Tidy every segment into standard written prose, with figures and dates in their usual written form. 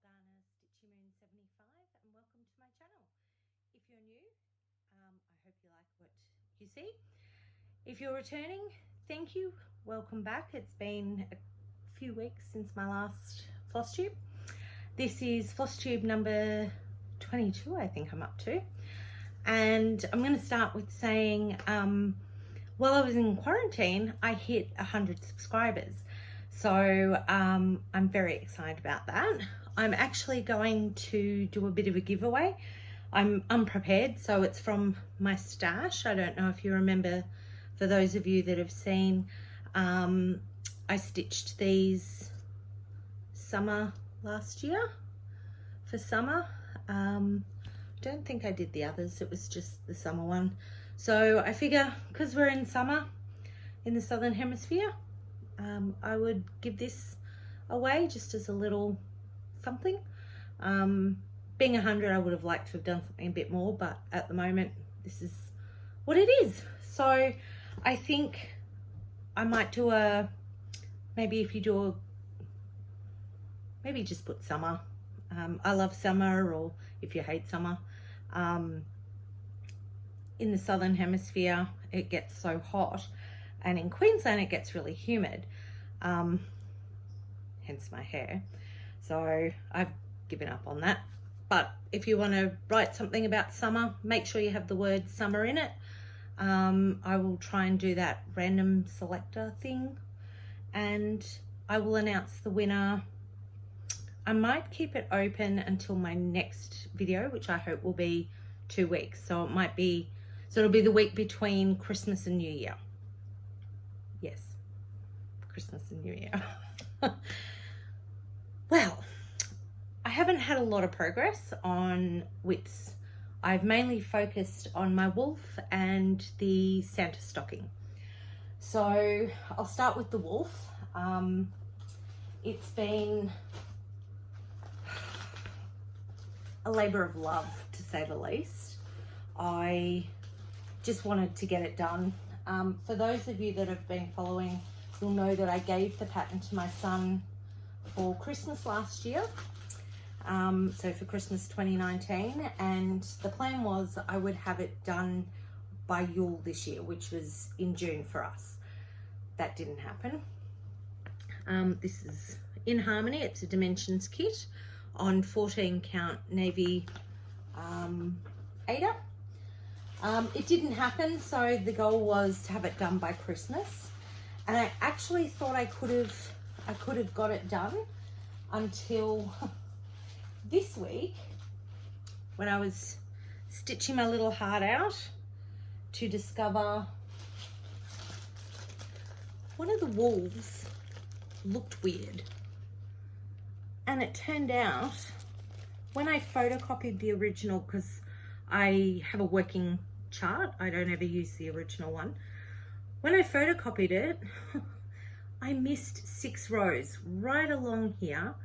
Stitchy 75 and welcome to my channel. If you're new, I hope you like what you see. If you're returning, thank you. Welcome back. It's been a few weeks since my last Flosstube. This is Flosstube number 22, I think I'm up to. And I'm going to start with saying, while I was in quarantine, I hit 100 subscribers. So I'm very excited about that. I'm actually going to do a bit of a giveaway. I'm unprepared, so it's from my stash. I don't know if you remember, for those of you that have seen, I stitched these summer last year for summer. Don't think I did the others, it was just the summer one. So I figure, because we're in summer in the southern hemisphere, I would give this away just as a little something. Being 100, I would have liked to have done something a bit more, but at the moment this is what it is. So I think I might do a, maybe if you do a, maybe just put summer. I love summer, or if you hate summer. In the southern hemisphere it gets so hot, and in Queensland it gets really humid, hence my hair. So I've given up on that. But if you want to write something about summer, make sure you have the word summer in it. I will try and do that random selector thing, and I will announce the winner. I might keep it open until my next video, which I hope will be 2 weeks. So it might be, so it'll be the week between Christmas and New Year. Yes, Christmas and New Year. Well, I haven't had a lot of progress on WITs. I've mainly focused on my wolf and the Santa stocking. So I'll start with the wolf. It's been a labor of love, to say the least. I just wanted to get it done. For those of you that have been following, you'll know that I gave the pattern to my son for Christmas last year, so for Christmas 2019, and the plan was I would have it done by Yule this year, which was in June for us. That didn't happen. This is in Harmony. It's a Dimensions kit on 14 count navy Ada. It didn't happen, so the goal was to have it done by Christmas, and I actually thought I could have got it done until this week, when I was stitching my little heart out, to discover one of the wolves looked weird. And it turned out, when I photocopied the original, because I have a working chart, I don't ever use the original one. When I photocopied it, I missed 6 rows right along here.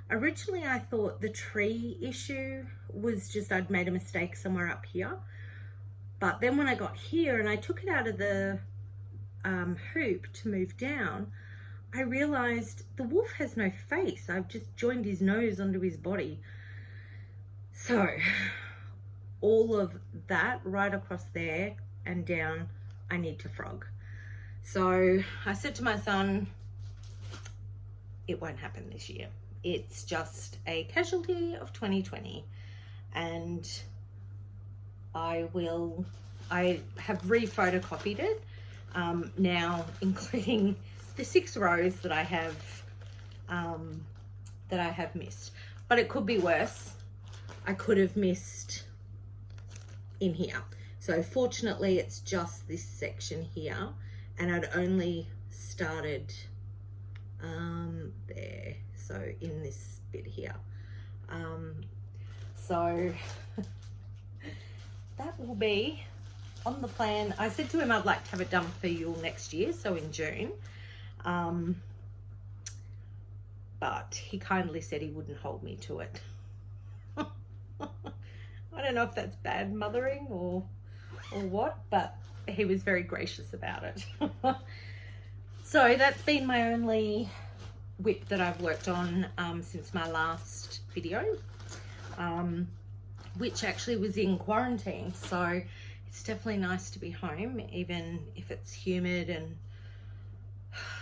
Originally I thought the tree issue was just I'd made a mistake somewhere up here, but then when I got here and I took it out of the hoop to move down, I realized the wolf has no face. I've just joined his nose onto his body. So all of that right across there and down, I need to frog. So I said to my son, it won't happen this year. It's just a casualty of 2020. And I have re-photocopied it now, including the 6 rows that I have missed. But it could be worse. I could have missed in here. So fortunately it's just this section here, and I'd only started there, so in this bit here. So that will be on the plan. I said to him I'd like to have it done for Yule next year, so in June, but he kindly said he wouldn't hold me to it. I don't know if that's bad mothering or what, but he was very gracious about it. So that's been my only whip that I've worked on since my last video, which actually was in quarantine, so it's definitely nice to be home, even if it's humid and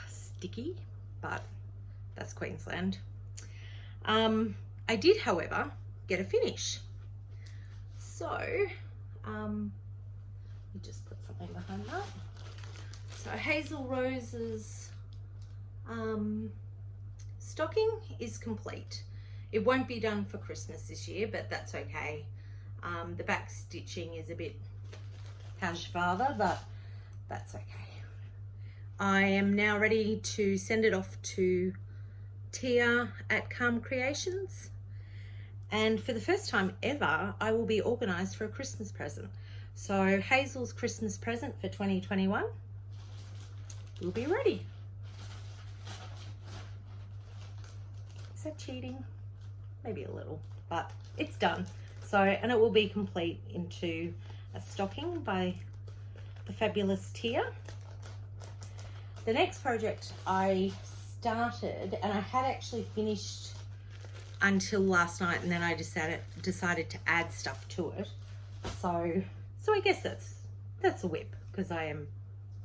sticky, but that's Queensland. I did, however, get a finish. So, let me just put something behind that. So Hazel Rose's stocking is complete. It won't be done for Christmas this year, but that's okay. The back stitching is a bit Hajvada, but that's okay. I am now ready to send it off to Tia at Calm Creations. And for the first time ever, I will be organised for a Christmas present. So Hazel's Christmas present for 2021 will be ready. Is that cheating? Maybe a little, but it's done. So, and it will be complete into a stocking by the fabulous Tia. The next project I started, and I had actually finished until last night, and then I decided to add stuff to it. So I guess that's a whip, because I am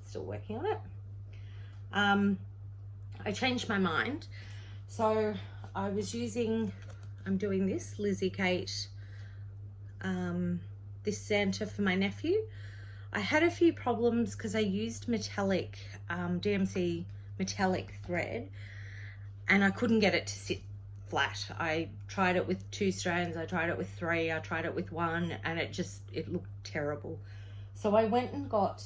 still working on it. I changed my mind. So I was using, I'm doing this Lizzie Kate, this Santa for my nephew. I had a few problems because I used metallic, DMC metallic thread, and I couldn't get it to sit flat. I tried it with 2 strands, I tried it with 3, I tried it with 1, and it looked terrible. So I went and got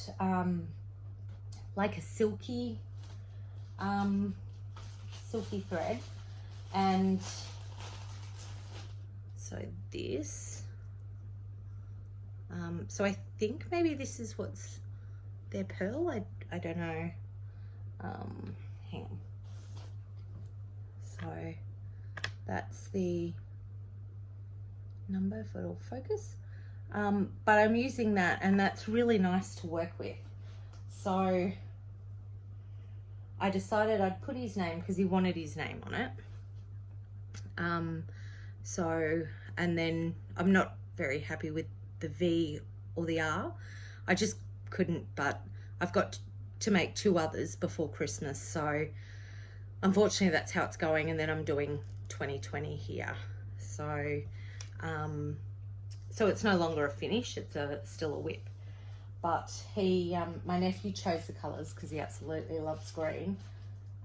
like a silky thread, and so this, so I think maybe this is what's their pearl. I don't know. Hang on. So that's the number, if it'll focus. But I'm using that, and that's really nice to work with. So I decided I'd put his name because he wanted his name on it. So, and then I'm not very happy with the V or the R. I just couldn't, but I've got to make 2 others before Christmas. So unfortunately that's how it's going. And then I'm doing 2020 here. So, so it's no longer a finish. It's still a whip. But my nephew chose the colours because he absolutely loves green,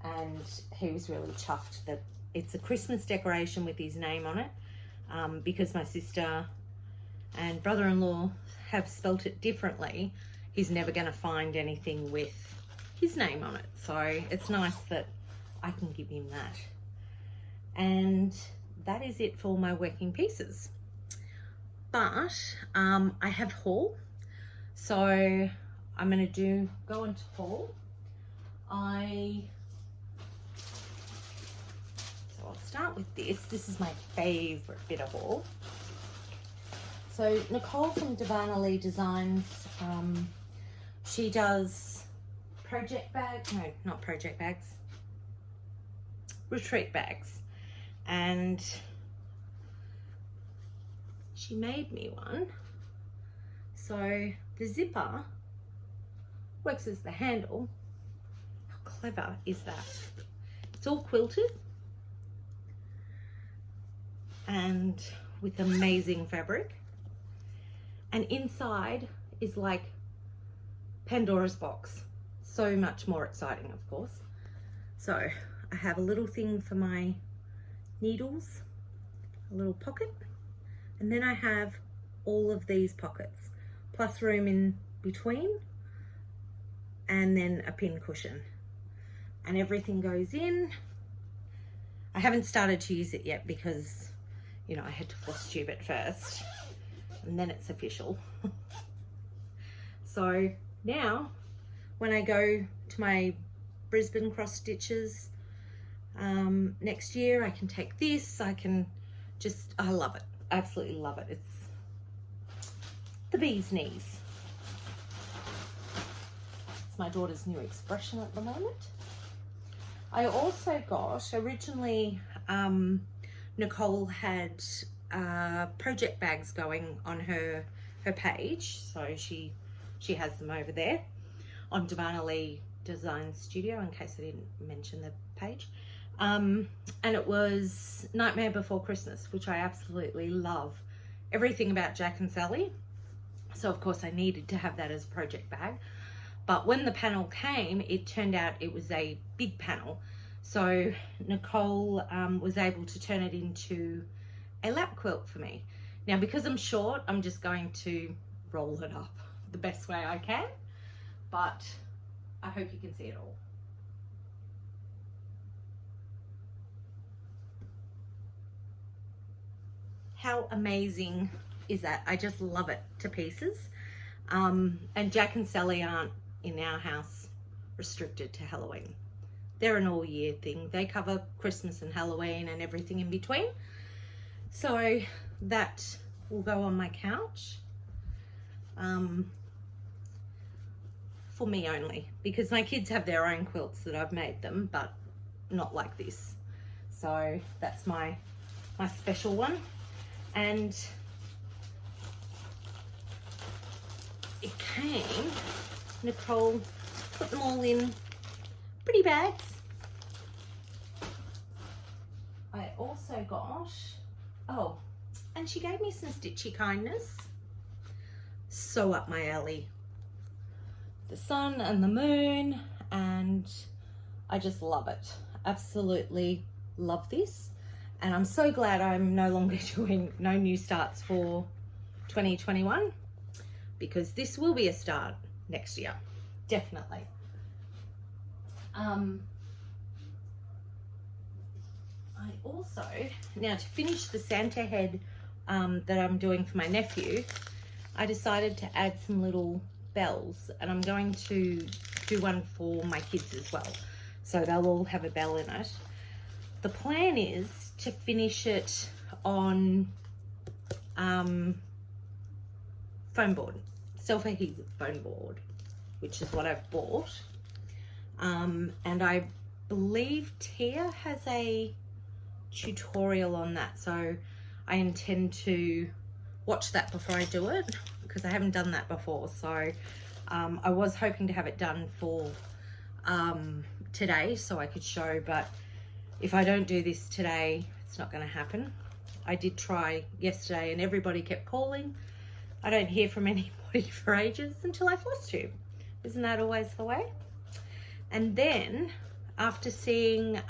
and he was really chuffed that it's a Christmas decoration with his name on it, because my sister and brother-in-law have spelt it differently. He's never going to find anything with his name on it, so it's nice that I can give him that. And that is it for my working pieces. But I have haul. So I'm going to go into haul. So I'll start with this. This is my favorite bit of haul. So Nicole from Darvanalee Designs, she does retreat bags. And she made me one. So the zipper works as the handle. How clever is that? It's all quilted and with amazing fabric. And inside is like Pandora's box. So much more exciting, of course. So I have a little thing for my needles, a little pocket, and then I have all of these pockets, plus room in between, and then a pin cushion, and everything goes in. I haven't started to use it yet because, you know, I had to Flosstube it first, and then it's official. So now when I go to my Brisbane cross stitches next year, I can take this. I love it. Absolutely love it. It's the bee's knees. It's my daughter's new expression at the moment. I also got, originally Nicole had project bags going on her page, so she has them over there on Darvanalee Design Studio, in case I didn't mention the page. And it was Nightmare Before Christmas, which I absolutely love everything about Jack and Sally, so of course I needed to have that as a project bag. But when the panel came, it turned out it was a big panel, so Nicole was able to turn it into a lap quilt for me. Now, because I'm short, I'm just going to roll it up the best way I can, but I hope you can see it all. How amazing is that? I just love it to pieces. And Jack and Sally aren't in our house restricted to Halloween. They're an all year thing. They cover Christmas and Halloween and everything in between. So that will go on my couch for me only, because my kids have their own quilts that I've made them, but not like this. So that's my special one. And it came, Nicole put them all in pretty bags. I also got, oh, and she gave me some Stitchy Kindness. So up my alley. The sun and the moon, and I just love it. Absolutely love this. And I'm so glad I'm no longer doing no new starts for 2021, because this will be a start next year, definitely. I also, now to finish the Santa head that I'm doing for my nephew, I decided to add some little bells, and I'm going to do one for my kids as well, so they'll all have a bell in it. The plan is to finish it on foam board, self-adhesive foam board, which is what I've bought. And I believe Tia has a tutorial on that, so I intend to watch that before I do it, because I haven't done that before. So I was hoping to have it done for today so I could show, but if I don't do this today, it's not going to happen. I did try yesterday and everybody kept calling. I don't hear from anybody for ages until I Flosstube. Isn't that always the way? And then after seeing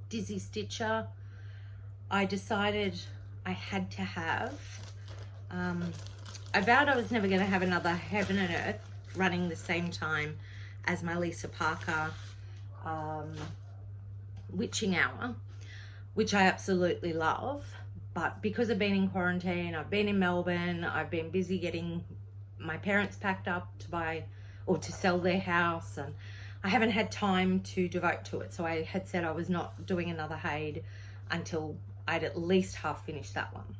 Dizzy Stitcher, I decided I had to have, I vowed I was never going to have another Heaven and Earth running the same time as my Lisa Parker Witching Hour, which I absolutely love. But because I've been in quarantine, I've been in Melbourne, I've been busy getting my parents packed up to buy or to sell their house, and I haven't had time to devote to it. So I had said I was not doing another HAED until I'd at least half finished that one.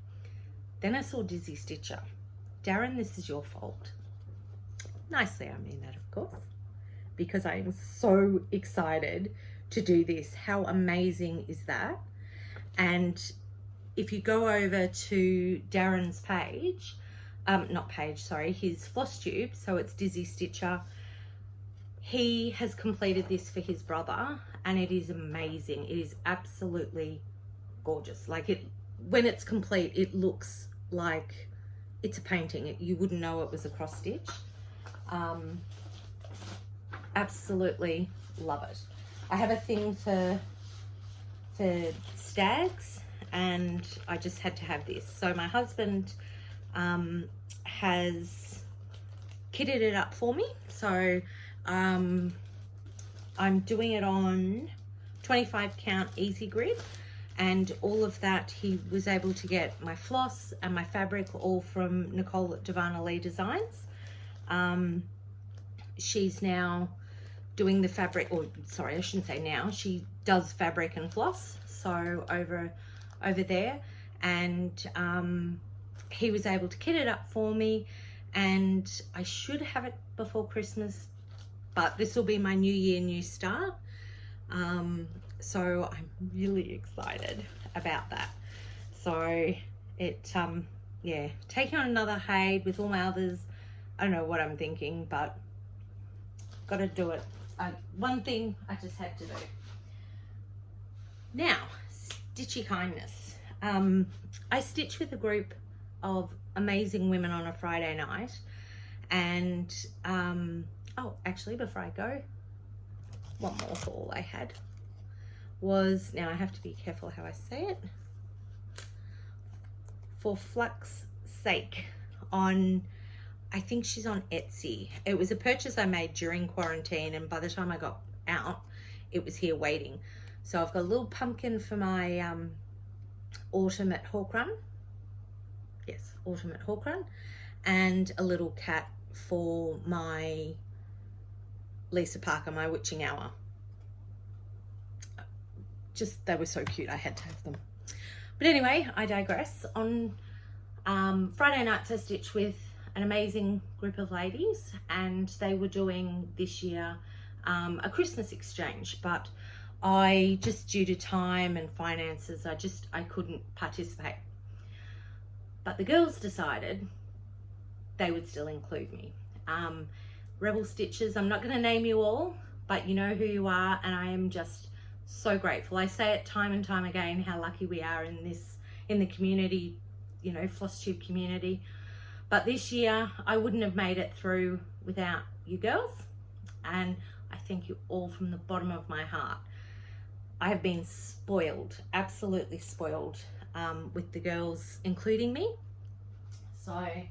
Then I saw Dizzy Stitcher. Darren, this is your fault. Nicely, I mean that, of course, because I am so excited to do this. How amazing is that? And if you go over to Darren's page, his Flosstube, so it's Dizzy Stitcher, he has completed this for his brother, and it is amazing. It is absolutely gorgeous. Like, it, when it's complete, it looks like it's a painting. You wouldn't know it was a cross stitch. Absolutely love it. I have a thing for stags, and I just had to have this. So my husband has kitted it up for me. So I'm doing it on 25 count easy grid, and all of that he was able to get my floss and my fabric all from Nicole at Darvanalee Designs. She's now doing the fabric, or sorry, I shouldn't say now, she does fabric and floss, so over there, and he was able to kit it up for me, and I should have it before Christmas, but this will be my new year, new start. So I'm really excited about that. So it, yeah, taking on another HAED with all my others. I don't know what I'm thinking, but got to do it. One thing I just had to do. Now, Stitchy Kindness. I stitch with a group of amazing women on a Friday night, and oh, actually, before I go, one more haul I had was, now I have to be careful how I say it, For Flux's Sake on, I think she's on Etsy. It was a purchase I made during quarantine, and by the time I got out, it was here waiting. So I've got a little pumpkin for my autumn at Hawk Run. Yes, autumn at Hawk Run. And a little cat for my Lisa Parker, my witching hour. Just, they were so cute, I had to have them. But anyway, I digress. On Friday nights I stitch with an amazing group of ladies, and they were doing this year a Christmas exchange, but I just, due to time and finances, I couldn't participate. But the girls decided they would still include me. Rebel Stitchers, I'm not going to name you all, but you know who you are, and I am just so grateful. I say it time and time again how lucky we are in the community, you know, Flosstube community. But this year I wouldn't have made it through without you girls, and I thank you all from the bottom of my heart. I have been spoiled, absolutely spoiled, with the girls including me. So okay,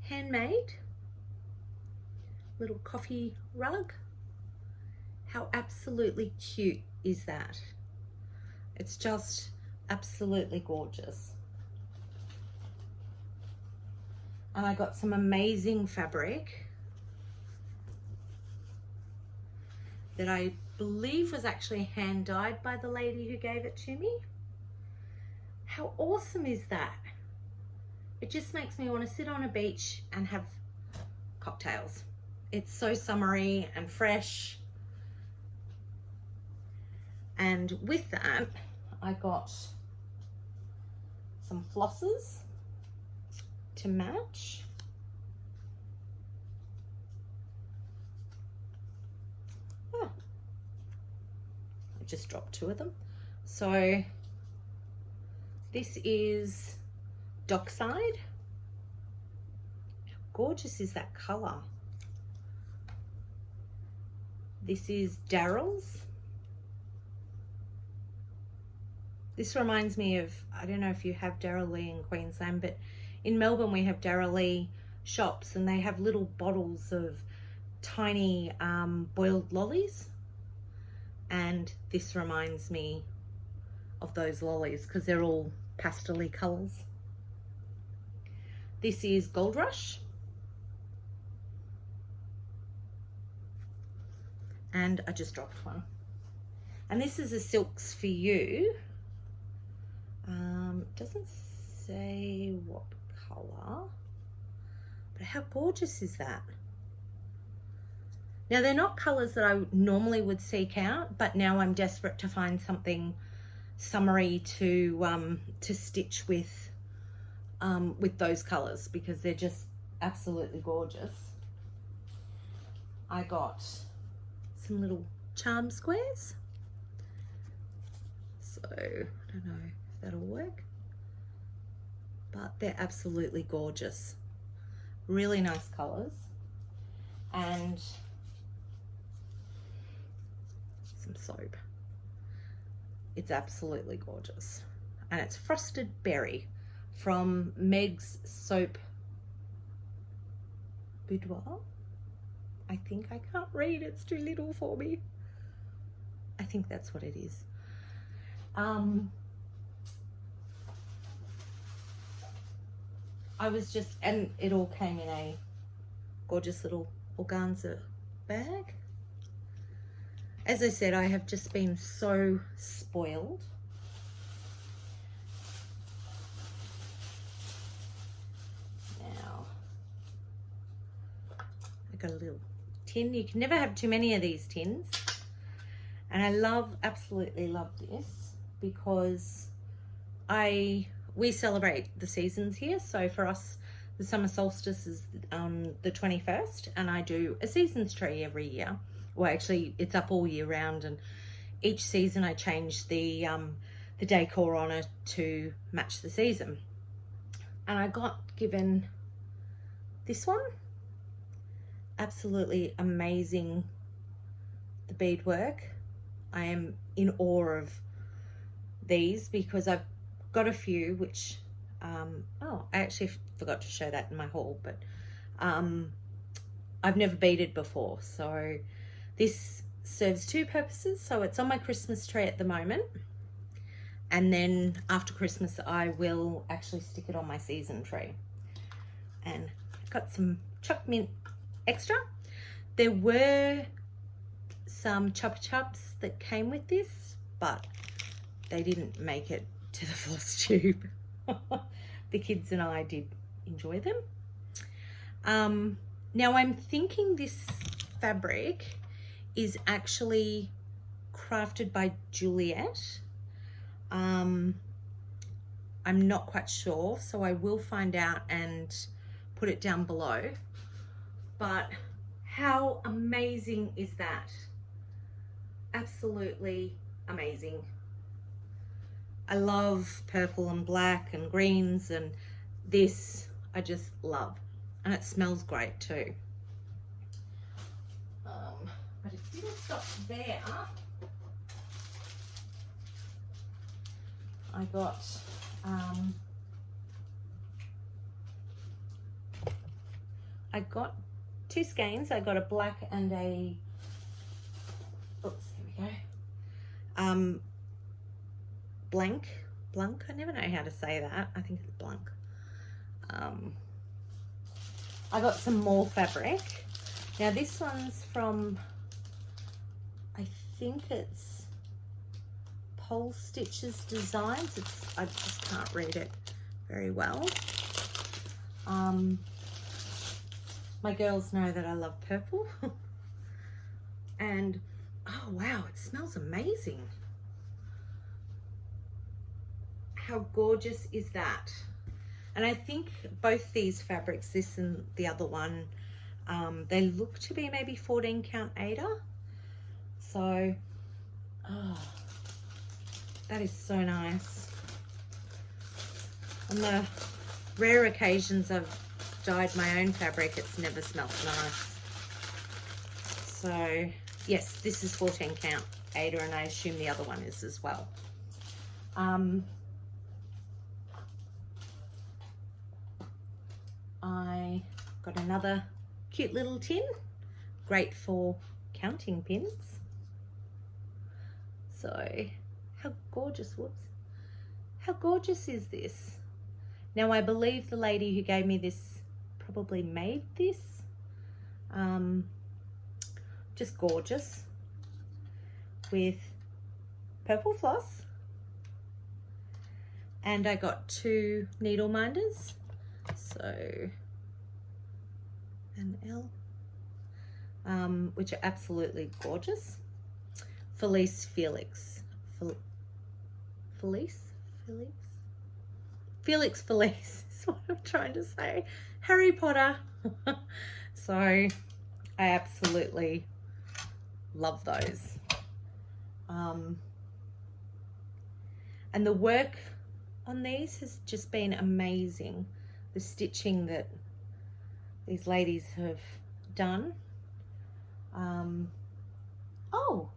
handmade little coffee rug. How absolutely cute is that? It's just absolutely gorgeous. And I got some amazing fabric that I believe was actually hand dyed by the lady who gave it to me. How awesome is that? It just makes me want to sit on a beach and have cocktails. It's so summery and fresh. And with that, I got some flosses to match. Oh, I just dropped two of them. So this is Dockside. How gorgeous is that color? This is Daryl's. This reminds me of, I don't know if you have Darvanalee in Queensland, but in Melbourne we have Darvanalee shops, and they have little bottles of tiny boiled lollies, and this reminds me of those lollies because they're all pastel-y colours. This is Gold Rush, and I just dropped one, and this is a Silks for You. Doesn't say what color, but how gorgeous is that? Now they're not colors that I normally would seek out, but now I'm desperate to find something summery to stitch with those colors, because they're just absolutely gorgeous. I got some little charm squares, so I don't know if that'll work, but they're absolutely gorgeous. Really nice colors, and some soap. It's absolutely gorgeous, and it's Frosted Berry from Meg's Soap Boudoir. I think, I can't read, it's too little for me. I think that's what it is. I was just, and it all came in a gorgeous little organza bag. As I said, I have just been so spoiled. Now, I got a little tin. You can never have too many of these tins. And I absolutely love this because we celebrate the seasons here. So for us, the summer solstice is on the 21st, and I do a seasons tree every year. Well, actually, it's up all year round, and each season I change the decor on it to match the season. And I got given this one. Absolutely amazing, the beadwork. I am in awe of these because I've got a few which, oh, I actually forgot to show that in my haul, but I've never beaded before. So this serves two purposes. So it's on my Christmas tree at the moment. And then after Christmas, I will actually stick it on my season tree. And I've got some chopped mint extra. There were some chopper chops that came with this, but they didn't make it to the Flosstube. The kids and I did enjoy them. Now I'm thinking this fabric is actually crafted by Juliet. I'm not quite sure, so I will find out and put it down below. But how amazing is that? Absolutely amazing. I love purple and black and greens, and this I just love, and it smells great too. But it didn't stop there. I got two skeins. I got a black and a, oops, here we go. Blank, I never know how to say that. I think it's blank. I got some more fabric. Now this one's from, I think it's Pole Stitches Designs. I just can't read it very well. My girls know that I love purple. And oh wow, it smells amazing. How gorgeous is that? And I think both these fabrics, this and the other one, they look to be maybe 14 count Ada. So, oh, that is so nice. On the rare occasions I've dyed my own fabric, it's never smelled nice. So, yes, this is 14 count Ada, and I assume the other one is as well. I got another cute little tin, great for counting pins. So how gorgeous, whoops, how gorgeous is this? Now I believe the lady who gave me this probably made this. Just gorgeous with purple floss, and I got two needle minders. So an L, which are absolutely gorgeous. Felice Felix, Felix is what I'm trying to say. Harry Potter. So I absolutely love those. And the work on these has just been amazing. The stitching that these ladies have done. Oh,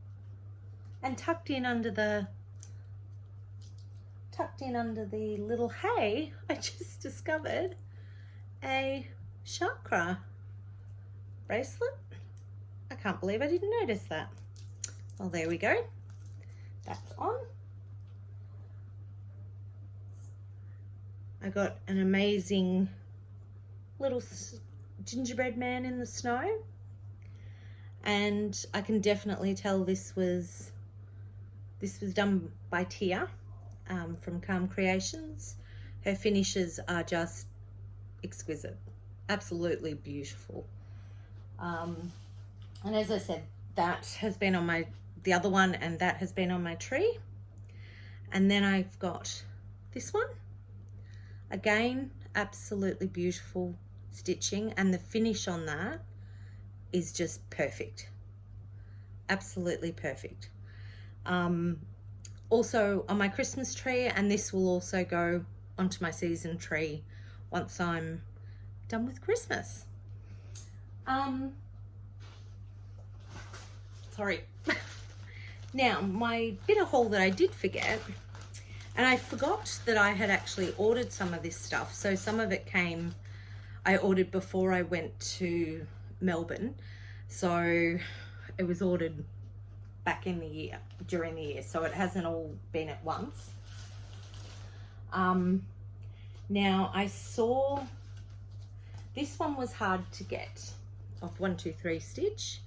and tucked in under the little hay, I just discovered a chakra bracelet. I can't believe I didn't notice that. Well, there we go. That's on. I got an amazing little gingerbread man in the snow, and I can definitely tell this was done by Tia from Calm Creations. Her finishes are just exquisite, absolutely beautiful. And as I said, that has been on the other one, and that has been on my tree. And then I've got this one. Again, absolutely beautiful stitching, and the finish on that is just perfect. Absolutely perfect. Also on my Christmas tree, and this will also go onto my season tree once I'm done with Christmas. Sorry. Now, my bit of haul that I did forget, and I forgot that I had actually ordered some of this stuff. So some of it I ordered before I went to Melbourne. So it was ordered back in the year, during the year. So it hasn't all been at once. Now I saw, this one was hard to get off 123 Stitch.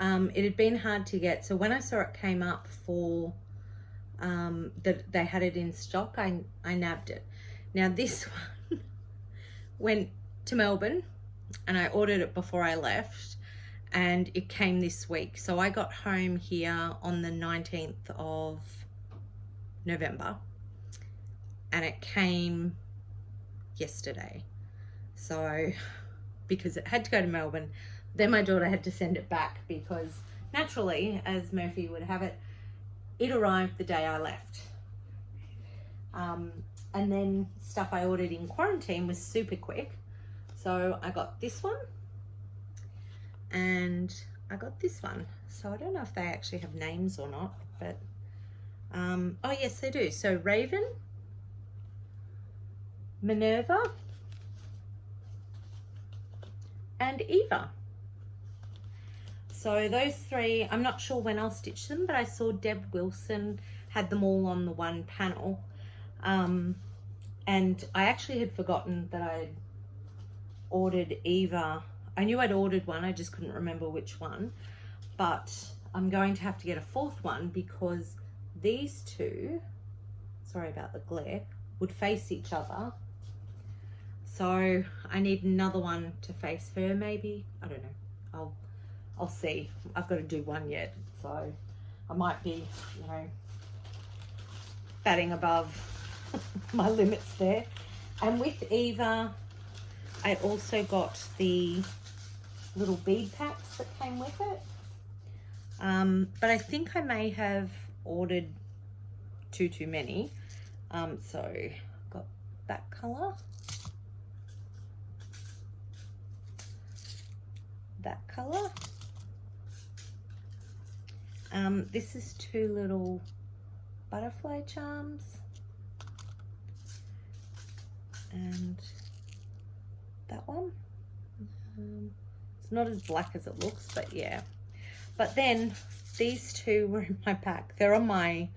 It had been hard to get, so when I saw it came up for that they had it in stock, I nabbed it. Now this one went to Melbourne and I ordered it before I left, and it came this week. So I got home here on the 19th of November and it came yesterday. So because it had to go to Melbourne, then my daughter had to send it back because naturally, as Murphy would have it, it arrived the day I left. And then stuff I ordered in quarantine was super quick. So I got this one and I got this one. So I don't know if they actually have names or not, but oh yes, they do. So Raven, Minerva, and Eva. So those three, I'm not sure when I'll stitch them, but I saw Deb Wilson had them all on the one panel. And I actually had forgotten that I'd ordered Eva. I knew I'd ordered one, I just couldn't remember which one. But I'm going to have to get a fourth one because these two, sorry about the glare, would face each other. So I need another one to face her maybe. I don't know. I'll see. I've got to do one yet, so I might be, you know, batting above my limits there. And with Eva, I also got the little bead packs that came with it. But I think I may have ordered too many. So I've got that colour. That colour. This is two little butterfly charms, and that one. It's not as black as it looks, but yeah. But then these two were in my pack. They're on my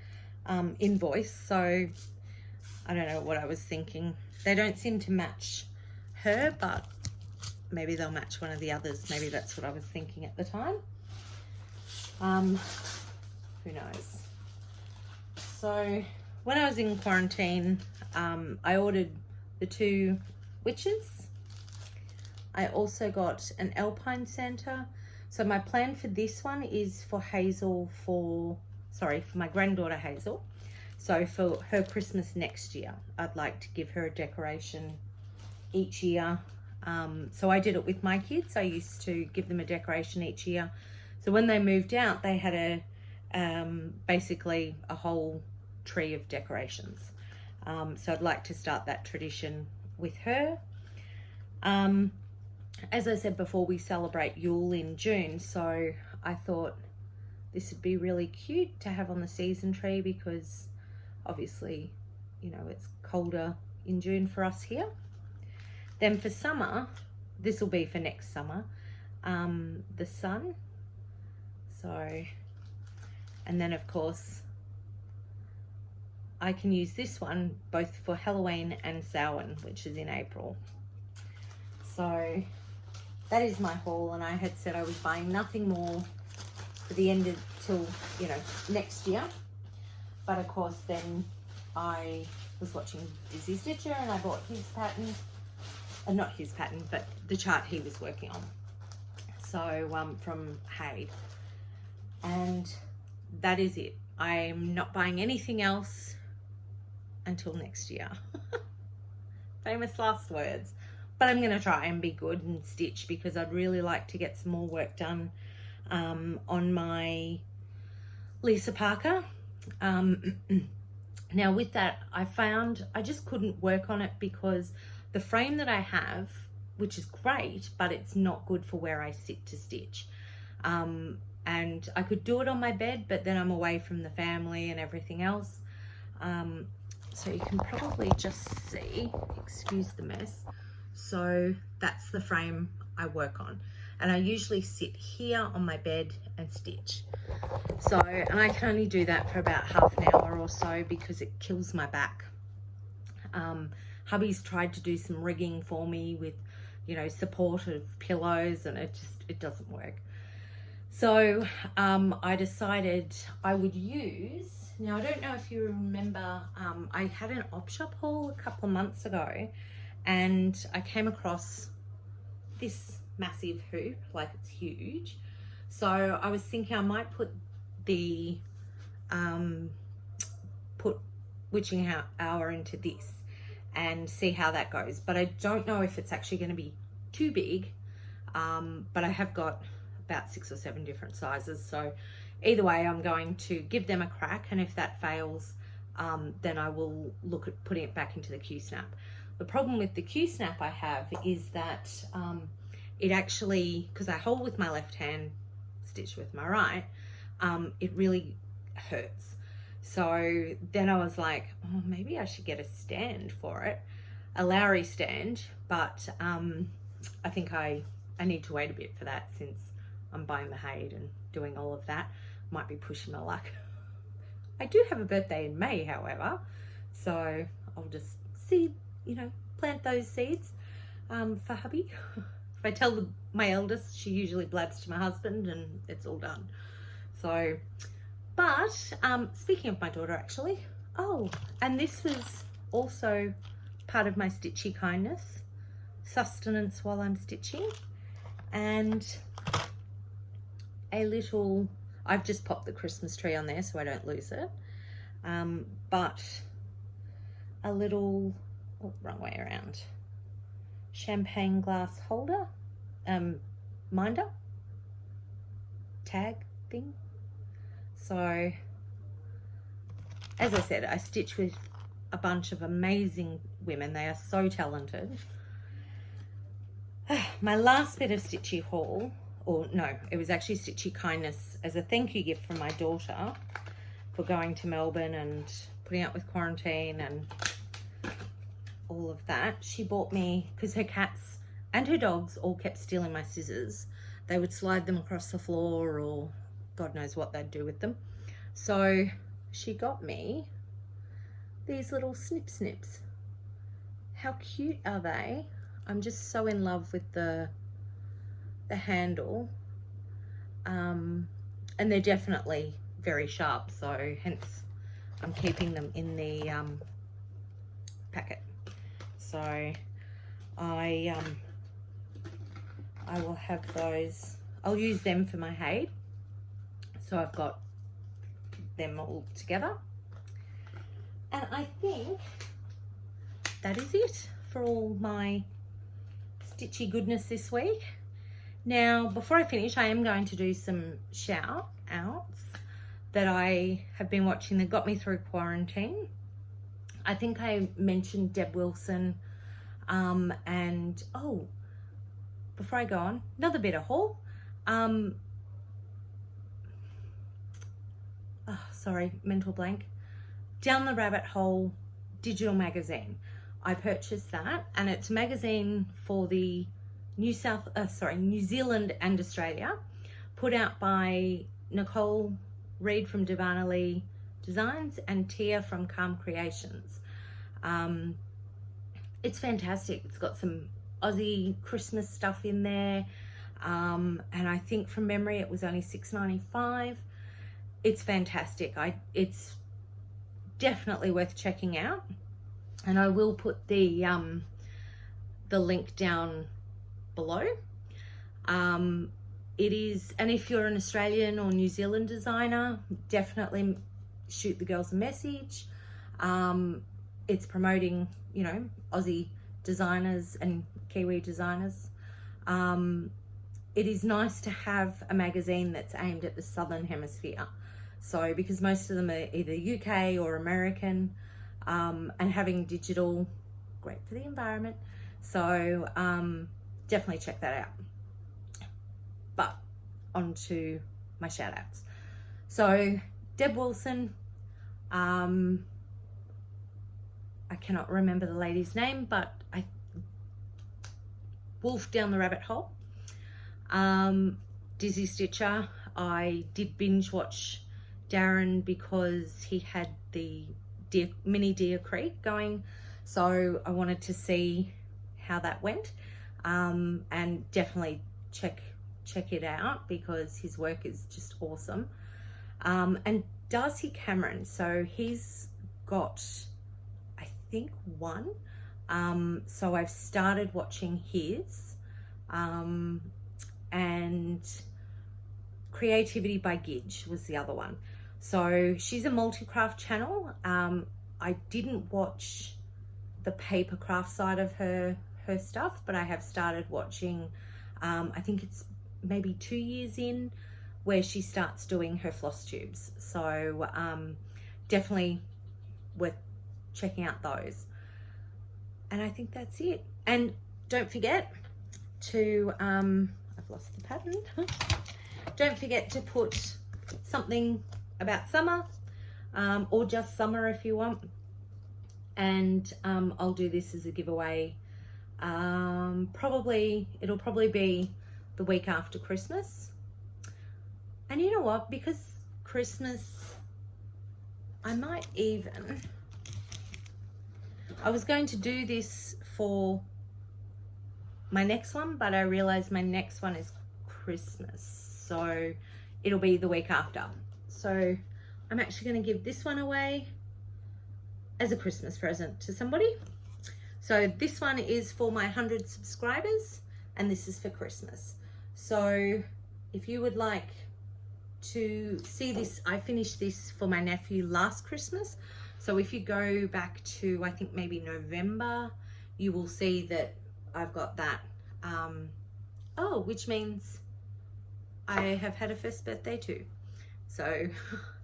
invoice, so I don't know what I was thinking. They don't seem to match her, but maybe they'll match one of the others. Maybe that's what I was thinking at the time. Who knows? So when I was in quarantine, I ordered the two witches. I also got an Alpine Santa. So my plan for this one is for Hazel, for my granddaughter Hazel. So for her Christmas next year, I'd like to give her a decoration each year. So I did it with my kids. I used to give them a decoration each year. So when they moved out, they had a basically a whole tree of decorations. So I'd like to start that tradition with her. As I said before, we celebrate Yule in June, so I thought this would be really cute to have on the season tree because obviously, you know, it's colder in June for us here. Then for summer, this will be for next summer, the sun. So, and then of course, I can use this one both for Halloween and Samhain, which is in April. So that is my haul, and I had said I was buying nothing more for the end of till, you know, next year. But of course then I was watching Dizzy Stitcher and I bought his pattern, not his pattern, but the chart he was working on. So from HAED, and that is it. I'm not buying anything else until next year. Famous last words. But I'm going to try and be good and stitch, because I'd really like to get some more work done on my Lisa Parker. Now with that, I found I just couldn't work on it because the frame that I have, which is great, but it's not good for where I sit to stitch. And I could do it on my bed, but then I'm away from the family and everything else. So you can probably just see, excuse the mess. So that's the frame I work on. And I usually sit here on my bed and stitch. So, and I can only do that for about half an hour or so because it kills my back. Hubby's tried to do some rigging for me with, you know, supportive pillows, and it doesn't work. So I decided I would use, now I don't know if you remember, I had an op shop haul a couple of months ago, and I came across this massive hoop, like it's huge. So I was thinking I might put the witching hour into this and see how that goes, but I don't know if it's actually going to be too big. But I have got about 6 or 7 different sizes, so either way I'm going to give them a crack, and if that fails, then I will look at putting it back into the Q-snap. The problem with the Q-snap I have is that it actually, because I hold with my left hand, stitch with my right, it really hurts. So then I was like, oh, maybe I should get a stand for it, a Lowry stand, but I think I need to wait a bit for that, since I'm buying the HAED and doing all of that. Might be pushing my luck. I do have a birthday in May, however, so I'll just see, you know, plant those seeds for hubby. If I tell my eldest, she usually blabs to my husband and it's all done. So, but speaking of my daughter, actually, oh, and this was also part of my Stitchy Kindness, sustenance while I'm stitching, and a little, I've just popped the Christmas tree on there so I don't lose it, but a little, oh, wrong way around, champagne glass holder, minder, tag thing. So as I said, I stitch with a bunch of amazing women. They are so talented. My last bit of Stitchy haul, or no, it was actually Stitchy Kindness as a thank you gift from my daughter for going to Melbourne and putting up with quarantine and all of that. She bought me, because her cats and her dogs all kept stealing my scissors. They would slide them across the floor, or God knows what they'd do with them. So she got me these little snip snips. How cute are they? I'm just so in love with the handle, and they're definitely very sharp, so hence I'm keeping them in the packet. So I will have those. I'll use them for my HAED, so I've got them all together, and I think that is it for all my stitchy goodness this week. Now, before I finish, I am going to do some shout outs that I have been watching that got me through quarantine. I think I mentioned Deb Wilson, and oh, before I go on, another bit of haul. Oh, sorry, mental blank. Down the Rabbit Hole digital magazine. I purchased that, and it's a magazine for the New Zealand and Australia, put out by Nicole Reid from Darvanalee Designs and Tia from Calm Creations. It's fantastic. It's got some Aussie Christmas stuff in there. and I think from memory it was only $6.95. It's fantastic. It's definitely worth checking out, and I will put the link down below. It is, and if you're an Australian or New Zealand designer, definitely shoot the girls a message. It's promoting, you know, Aussie designers and Kiwi designers. It is nice to have a magazine that's aimed at the Southern Hemisphere. So, because most of them are either UK or American, and having digital, great for the environment. So, definitely check that out. But on to my shout outs. So, Deb Wilson, I cannot remember the lady's name, but I wolfed down the rabbit hole. Dizzy Stitcher, I did binge watch Darren because he had the Minni Deer Creek going, so I wanted to see how that went, and definitely check it out because his work is just awesome. And Darcy Cameron, so he's got, I think, one, so I've started watching his, and Creativity by Gidge was the other one. So she's a multi-craft channel. I didn't watch the paper craft side of her stuff, but I have started watching, I think it's maybe 2 years in, where she starts doing her floss tubes. So definitely worth checking out those. And I think that's it. And don't forget to, I've lost the pattern. Don't forget to put something about summer, or just summer if you want. And I'll do this as a giveaway. It'll probably be the week after Christmas. And you know what? Because Christmas, I might even, I was going to do this for my next one, but I realized my next one is Christmas, so it'll be the week after. So I'm actually going to give this one away as a Christmas present to somebody. So this one is for my 100 subscribers, and this is for Christmas. So if you would like to see this, I finished this for my nephew last Christmas. So if you go back to, I think maybe November, you will see that I've got that. Which means I have had a first birthday too. So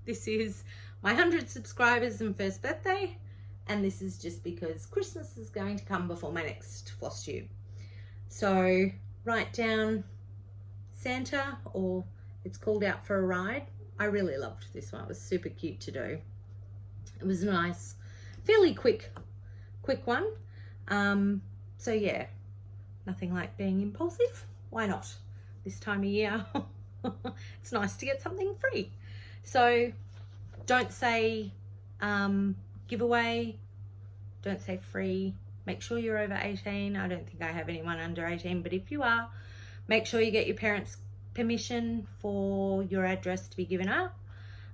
this is my 100 subscribers and first birthday. And this is just because Christmas is going to come before my next floss tube. So write down Santa, or it's called Out for a Ride. I really loved this one. It was super cute to do. It was nice, fairly quick one. So yeah, nothing like being impulsive. Why not? This time of year, it's nice to get something free. So don't say giveaway, don't say free. Make sure you're over 18. I don't think I have anyone under 18, but if you are, make sure you get your parents' permission for your address to be given out.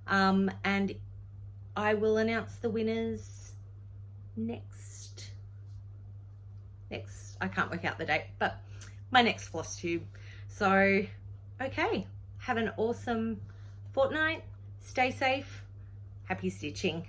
And I will announce the winners next, I can't work out the date, but my next floss tube. So, okay, have an awesome fortnight. Stay safe. Happy stitching.